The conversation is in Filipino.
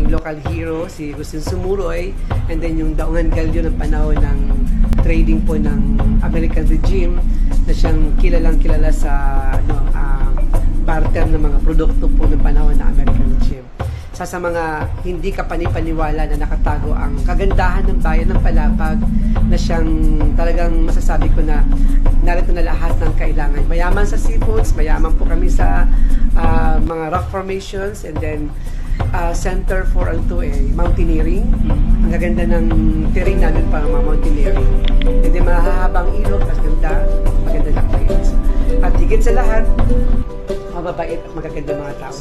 aming local hero, si Agustin Sumuroy, and then yung Daungan Galyo ng panahon ng trading po ng American regime na siyang kilala sa barter ng mga produkto po ng panahon ng American regime. Sa mga hindi kapanipaniwala na nakatago ang kagandahan ng bayan ng Palapag na siyang talagang masasabi ko na narito na lahat ng kailangan. Mayaman sa seafoods, mayaman po kami sa mga rock formations, and then center for mountaineering. Ang gaganda ng terrain namin para mga mountaineering. And then mahahabang ilog, maganda na place. At higit sa lahat, mababait at magaganda mga tao.